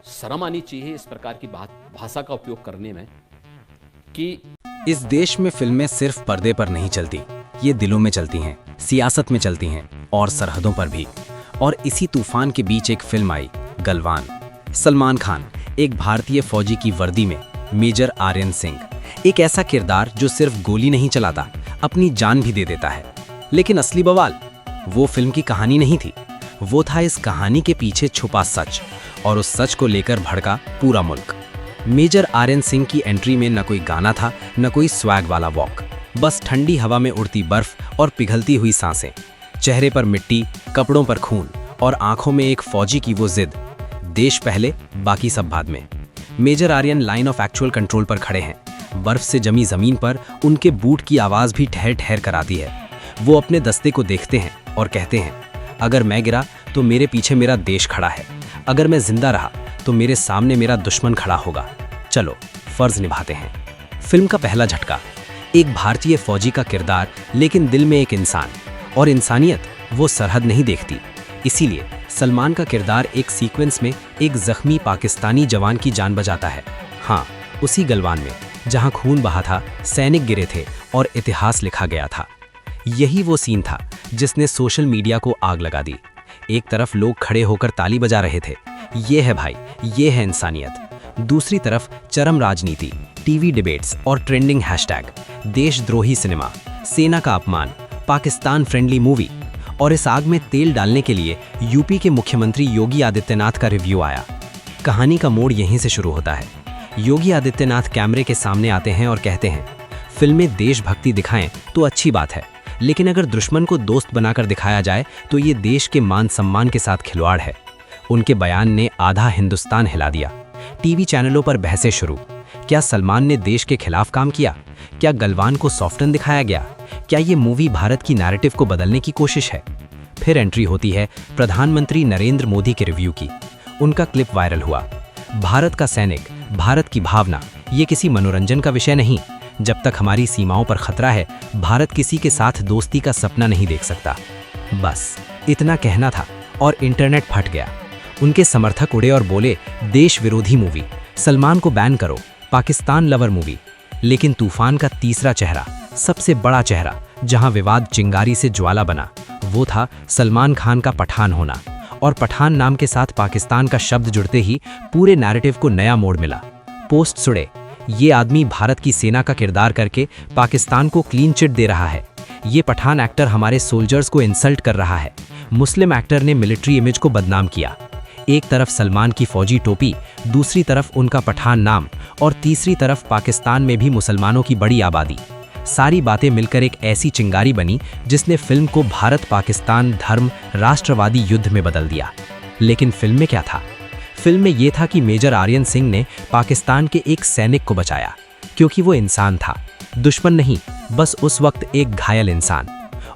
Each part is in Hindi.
शर्म आनी चाहिए इस प्रकार की भाषा का उपयोग करने में कि इस देश में फिल्में सिर्फ पर्दे पर नहीं चलती, ये दिलों में चलती हैं, सियासत में चलती हैं और सरहदों पर भी। और इसी तूफान के बीच एक फिल्म आई, गलवान। सलमान खान एक भारतीय फौजी की वर्दी में मेजर आर्यन सिंह, एक ऐसा किरदार जो सिर्फ गोली नहीं चलाता, अपनी जान भी दे देता है। लेकिन असली बवाल वो फिल्म की कहानी नहीं थी, वो था इस कहानी के पीछे छुपा सच, और उस सच को लेकर भड़का पूरा मुल्क। मेजर आर्यन सिंह की एंट्री में न कोई गाना था, न कोई स्वैग वाला वॉक, बस ठंडी हवा में उड़ती बर्फ और पिघलती हुई सांसें, चेहरे पर मिट्टी, कपड़ों पर खून और आंखों में एक फौजी की वो जिद, देश पहले बाकी सब बाद में। Major Aryan line of actual control पर खड़े हैं, बर्फ से जमी जमीन पर उनके बूट की आवाज़ भी ठहर ठहर कर आती है। वो अपने दस्ते को देखते हैं और कहते हैं, अगर मैं गिरा तो मेरे पीछे मेरा देश खड़ा है, अगर मैं जिंदा रहा तो मेरे सामने मेरा दुश्मन खड़ा होगा, चलो फर्ज निभाते हैं। फिल्म का पहला झटका, एक भारतीय फौजी का किरदार, लेकिन दिल में एक इंसान, और इंसानियत वो सरहद नहीं देखती। इसीलिए सलमान का किरदार एक सीक्वेंस में एक जख्मी पाकिस्तानी जवान की जान बचाता है। हाँ, उसी गलवान में जहां खून बहा था, सैनिक गिरे थे और इतिहास लिखा गया था। यही वो सीन था जिसने सोशल मीडिया को आग लगा दी। एक तरफ लोग खड़े होकर ताली बजा रहे थे, ये है भाई, ये है इंसानियत। दूसरी तरफ चरम राजनीति, टीवी डिबेट्स और ट्रेंडिंग हैशटैग, देशद्रोही सिनेमा, सेना का अपमान, पाकिस्तान फ्रेंडली मूवी। और इस आग में तेल डालने के लिए यूपी के मुख्यमंत्री योगी आदित्यनाथ का रिव्यू आया। कहानी का मोड़ यहीं से शुरू होता है। योगी आदित्यनाथ कैमरे के सामने आते हैं और कहते हैं, फिल्में देशभक्ति दिखाएं तो अच्छी बात है, लेकिन अगर दुश्मन को दोस्त बनाकर दिखाया जाए तो ये देश के मान सम्मान के साथ खिलवाड़ है। उनके बयान ने आधा हिंदुस्तान हिला दिया। टीवी चैनलों पर बहसें शुरू। क्या सलमान ने देश के खिलाफ काम किया? क्या गलवान को सॉफ्टन दिखाया गया? क्या ये मूवी भारत की नैरेटिव को बदलने की कोशिश है? फिर एंट्री होती है प्रधानमंत्री नरेंद्र मोदी के रिव्यू की। उनका क्लिप वायरल हुआ। भारत का सैनिक, भारत की भावना, ये किसी मनोरंजन का विषय नहीं। जब तक हमारी सीमाओं पर खतरा है, भारत किसी के साथ दोस्ती का सपना नहीं देख सकता। बस इतना कहना था और इंटरनेट फट गया। उनके समर्थक उड़े और बोले, देश विरोधी मूवी, सलमान को बैन करो, पाकिस्तान लवर मूवी। लेकिन तूफान का तीसरा चेहरा, सबसे बड़ा चेहरा, जहां विवाद चिंगारी से ज्वाला बना, वो था सलमान खान का पठान होना। और पठान नाम के साथ पाकिस्तान का शब्द जुड़ते ही पूरे नैरेटिव को नया मोड़ मिला। पोस्ट सुड़े, ये आदमी भारत की सेना का किरदार करके पाकिस्तान को क्लीन चिट दे रहा है। ये पठान एक्टर हमारे सोल्जर्स को इंसल्ट कर रहा है। मुस्लिम एक्टर ने मिलिट्री इमेज को बदनाम किया। एक तरफ सलमान की फौजी टोपी, दूसरी तरफ उनका पठान नाम, और तीसरी तरफ पाकिस्तान में भी मुसलमानों की बड़ी आबादी। सारी बातें मिलकर एक ऐसी चिंगारी बनी जिसने फिल्म को भारत पाकिस्तान धर्म राष्ट्रवादी युद्ध में बदल दिया। लेकिन फिल्म में क्या था? फिल्म में ये था कि मेजर आर्यन सिंह ने पाकिस्तान के एक सैनिक को बचाया, क्योंकि वो इंसान था, दुश्मन नहीं, बस उस वक्त एक घायल इंसान।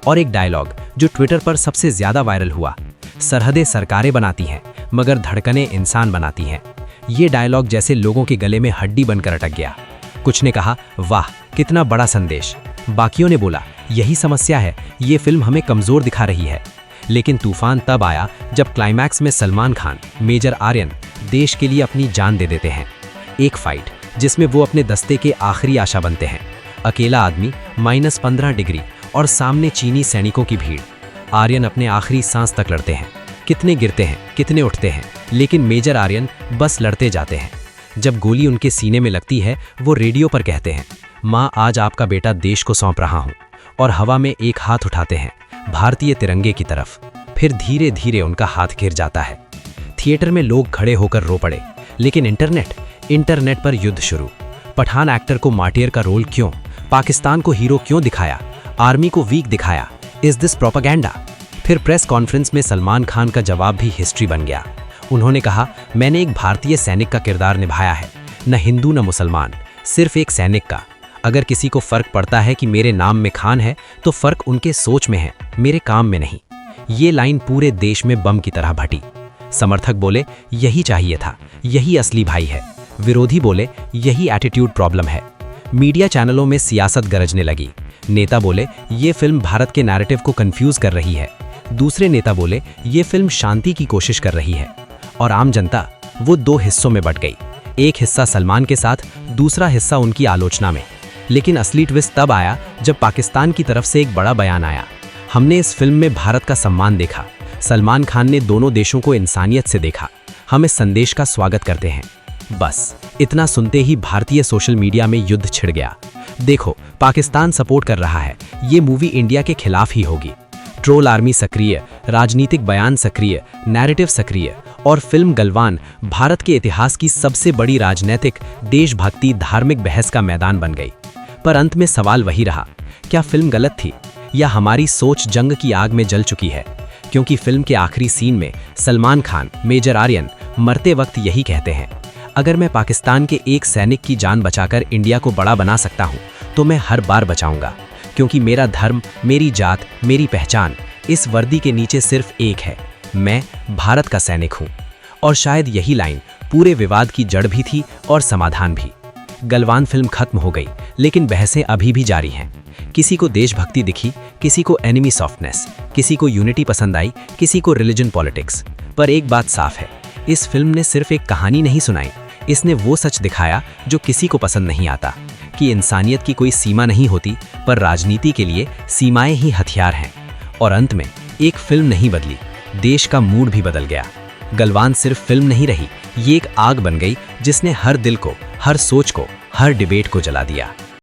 और एक डायलॉग जो ट्विटर पर सबसे ज्यादा वायरल हुआ, सरहदें सरकारें बनाती हैं मगर धड़कनें इंसान बनाती हैं। ये डायलॉग जैसे लोगों के गले में हड्डी बनकर अटक गया। कुछ ने कहा, वाह कितना बड़ा संदेश। बाकियों ने बोला, यही समस्या है, ये फिल्म हमें कमजोर दिखा रही है। लेकिन तूफान तब आया जब क्लाइमैक्स में सलमान खान, मेजर आर्यन देश के लिए अपनी जान दे देते हैं। एक फाइट जिसमें वो अपने दस्ते के आखिरी आशा बनते हैं। अकेला आदमी, -15 डिग्री और सामने चीनी सैनिकों की भीड़। आर्यन अपने आखिरी सांस तक लड़ते हैं। कितने गिरते हैं, कितने उठते हैं, लेकिन मेजर आर्यन बस लड़ते जाते हैं। जब गोली उनके सीने में लगती है, वो रेडियो पर कहते हैं, माँ आज आपका बेटा देश को सौंप रहा हूँ। और हवा में एक हाथ उठाते हैं भारतीय तिरंगे की तरफ। फिर धीरे धीरे उनका हाथ गिर जाता है। थिएटर में लोग खड़े होकर रो पड़े। लेकिन इंटरनेट पर युद्ध शुरू। पठान एक्टर को मार्टियर का रोल क्यों? पाकिस्तान को हीरो क्यों दिखाया? आर्मी को वीक दिखाया? Is this propaganda? फिर प्रेस कॉन्फ्रेंस में सलमान खान का जवाब भी हिस्ट्री बन गया। उन्होंने कहा, मैंने एक भारतीय सैनिक का किरदार निभाया है, न हिंदू न मुसलमान, सिर्फ एक सैनिक का। अगर किसी को फर्क पड़ता है कि मेरे नाम में खान है, तो फर्क उनके सोच में है, मेरे काम में नहीं। ये लाइन पूरे देश में बम की तरह फटी। समर्थक बोले, यही चाहिए था, यही असली भाई है। विरोधी बोले, यही एटीट्यूड प्रॉब्लम है। मीडिया चैनलों में सियासत गरजने लगी। नेता बोले, ये फिल्म भारत के नैरेटिव को कंफ्यूज कर रही है। दूसरे नेता बोले, ये फिल्म शांति की कोशिश कर रही है। और आम जनता, वो दो हिस्सों में बट गई। एक हिस्सा सलमान के साथ, दूसरा हिस्सा उनकी आलोचना में। लेकिन असली ट्विस्ट तब आया जब पाकिस्तान की तरफ से एक बड़ा बयान आया। हमने इस फिल्म में भारत का सम्मान देखा। सलमान खान ने दोनों देशों को इंसानियत से देखा। हम इस संदेश का स्वागत करते हैं। बस इतना सुनते ही भारतीय सोशल मीडिया में युद्ध छिड़ गया। देखो, पाकिस्तान सपोर्ट कर रहा है, ये मूवी इंडिया के खिलाफ ही होगी। ट्रोल आर्मी सक्रिय, राजनीतिक बयान सक्रिय, नैरेटिव सक्रिय, और फिल्म गलवान भारत के इतिहास की सबसे बड़ी राजनीतिक, देशभक्ति, धार्मिक बहस का मैदान बन गई। पर अंत में सवाल वही रहा, क्या फिल्म गलत थी या हमारी सोच जंग की आग में जल चुकी है? क्योंकि फिल्म के आखिरी सीन में सलमान खान, मेजर आर्यन मरते वक्त यही कहते हैं, अगर मैं पाकिस्तान के एक सैनिक की जान बचाकर इंडिया को बड़ा बना सकता हूं, तो मैं हर बार बचाऊंगा, क्योंकि मेरा धर्म, मेरी जात, मेरी पहचान इस वर्दी के नीचे सिर्फ एक है, मैं भारत का सैनिक हूं। और शायद यही लाइन पूरे विवाद की जड़ भी थी और समाधान भी। गलवान फिल्म खत्म हो गई, लेकिन बहसें अभी भी जारी हैं। किसी को देशभक्ति दिखी, किसी को एनिमी सॉफ्टनेस, किसी को यूनिटी पसंद आई, किसी को रिलीजन पॉलिटिक्स। पर एक बात साफ है, इस फिल्म ने सिर्फ एक कहानी नहीं सुनाई, इसने वो सच दिखाया जो किसी को पसंद नहीं आता, कि इंसानियत की कोई सीमा नहीं होती, पर राजनीति के लिए सीमाएं ही हथियार हैं। और अंत में एक फिल्म नहीं बदली, देश का मूड भी बदल गया। गलवान सिर्फ फिल्म नहीं रही, ये एक आग बन गई जिसने हर दिल को, हर सोच को, हर डिबेट को जला दिया।